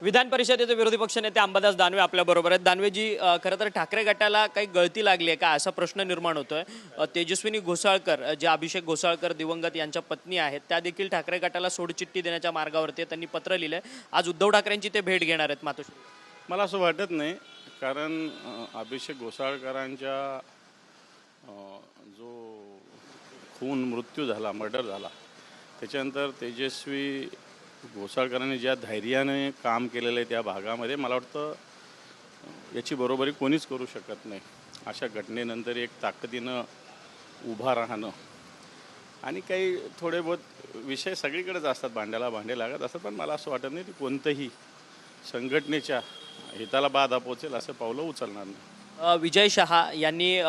विधान परिषदेचे विरोधी पक्षनेते अंबादास दानवे आपल्याबरोबर आहेत. दानवेजी, खरं तर ठाकरे गटाला काही गळती लागली आहे का असा प्रश्न निर्माण होतोय. तेजस्विनी घोसाळकर, जे अभिषेक घोसाळकर दिवंगत यांच्या पत्नी आहेत, त्या देखील ठाकरे गटाला सोडचिठ्ठी देण्याच्या मार्गावरती त्यांनी पत्र लिहिलंय. आज उद्धव ठाकरेंची ते भेट घेणार आहेत मातोश्री. मला असं वाटत नाही, कारण अभिषेक घोसाळकरांच्या जो मृत्यू झाला, मर्डर झाला, त्याच्यानंतर तेजस्वी घोसाळकरांनी ज्या धैर्याने काम केलेलं आहे त्या भागामध्ये, मला वाटतं याची बरोबरी कोणीच करू शकत नाही. अशा घटनेनंतर एक ताकदीनं उभा राहणं, आणि काही थोडे बहुत विषय सगळीकडेच असतात, भांड्याला भांडे लागत असतात, पण मला असं वाटत नाही की कोणतंही संघटनेच्या हिताला बाधा पोचेल असं पावलं उचलणार नाही. विजय शहा यांनी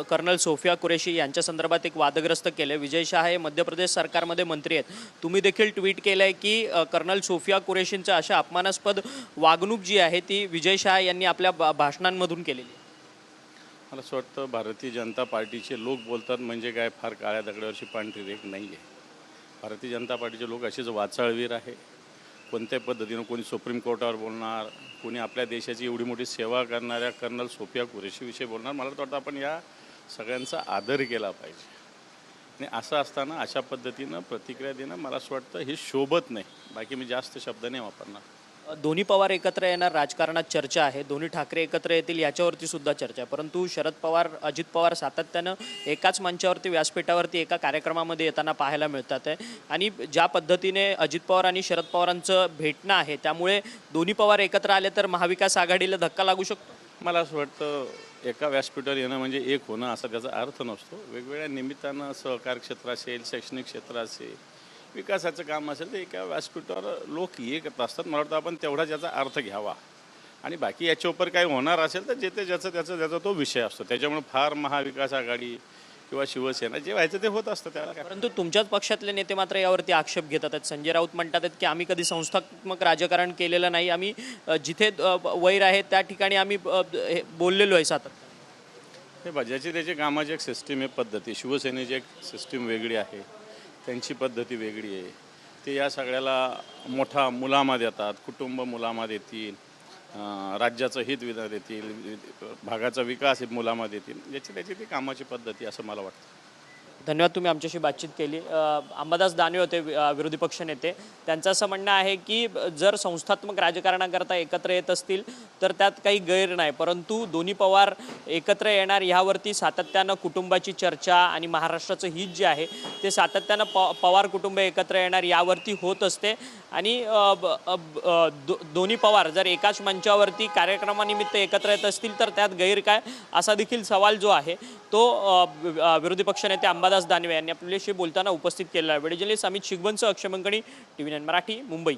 कर्नल सोफिया कुरेशी यांच्या संदर्भात एक वादग्रस्त केलं. विजय शहा हे मध्य प्रदेश सरकारमध्ये मंत्री आहेत. तुम्ही देखील ट्विट केलं आहे की कर्नल सोफिया कुरेशींचं अशा अपमानास्पद वागणूक जी आहे ती विजय शहा यांनी आपल्या भाषणांमधून केलेली. मला असं वाटतं भारतीय जनता पार्टीचे लोक बोलतात म्हणजे काय फार काळ्या दगडावरची पांढरी रेख नाही आहे. भारतीय जनता पार्टीचे लोक असेच वाचाळवीर आहे. कोणत्याही पद्धतीनं कोणी सुप्रीम कोर्टावर बोलणार, कोणी आपल्या देशाची एवढी मोठी सेवा करणाऱ्या कर्नल सोफिया कुरेशीविषयी बोलणार. मला वाटतं आपण या सगळ्यांचा आदर केला पाहिजे, आणि असं असताना अशा पद्धतीनं प्रतिक्रिया देणं मला असं वाटतं हे शोभत नाही. बाकी मी जास्त शब्द नाही वापरणार. दोन्ही पवार एकत्र येणार राजकारणात चर्चा आहे. दोन्ही ठाकरे एकत्र येतील याच्यावरती सुद्धा चर्चा आहे. परंतु शरद पवार, अजित पवार सातत्यानं एकाच मंचावरती, व्यासपीठावरती एका कार्यक्रमामध्ये येताना पाहायला मिळतात आहे. आणि ज्या पद्धतीने अजित पवार आणि शरद पवारांचं भेटणं आहे, त्यामुळे दोन्ही पवार एकत्र आले तर महाविकास आघाडीला धक्का लागू शकतो. मला असं वाटतं एका व्यासपीठावर येणं म्हणजे एक होणं असा त्याचा अर्थ नसतो. वेगवेगळ्या निमित्तानं सहकार क्षेत्र असेल, शैक्षणिक क्षेत्र असेल, विकासाचं काम असेल, तर एका व्यासपीठावर लोक येत असतात. मला वाटतं आपण तेवढा त्याचा अर्थ घ्यावा, आणि बाकी याच्यावर काही होणार असेल तर जे ते त्याचा तो विषय असतो. त्याच्यामुळे फार महाविकास आघाडी किंवा शिवसेना जे व्हायचं ते होत असतं, त्याला काय. परंतु तुमच्याच पक्षातले नेते मात्र यावरती आक्षेप घेतात आहेत. संजय राऊत म्हणतात आहेत की आम्ही कधी संस्थात्मक राजकारण केलेलं नाही, आम्ही जिथे वैर आहे त्या ठिकाणी आम्ही बोललेलो आहे सातत्याने. हे ज्याची त्याची कामाची एक सिस्टीम आहे, पद्धती. शिवसेनेची एक सिस्टीम वेगळी आहे, त्यांची पद्धती वेगळी आहे. ते या सगळ्याला मोठा मुलामा देतात, कुटुंब मुलामा देतील, राज्याचं हित विधा देतील, भागाचा विकास मुलामा देतील. याची त्याची ती कामाची पद्धती असं मला वाटतं. धन्यवाद, तुम्ही आमच्याशी बातचीत केली. अंबादास दानवे होते विरोधी पक्ष नेते. त्यांचं असं म्हणणं आहे की जर संस्थात्मक राजकारणाकरता एकत्र येत असतील तर त्यात काही गैर नाही, परंतु दोन्ही पवार एकत्र येणार ह्यावरती सातत्यानं कुटुंबाची चर्चा आणि महाराष्ट्राचं हित जे आहे ते सातत्यानं पवार कुटुंब एकत्र येणार यावरती होत असते. आणि दोन्ही पवार जर एकाच मंचावरती कार्यक्रमानिमित्त एकत्र येत असतील तर त्यात गैर काय असा देखील सवाल जो आहे तो विरोधी पक्षनेते अंबादास दानवे यांनी आपल्याशी बोलताना उपस्थित केलेला आहे. व्हिडिओ जर्नलिस्ट अमित शिगवंत, अक्षय मंकणी, TV9 मराठी, मुंबई.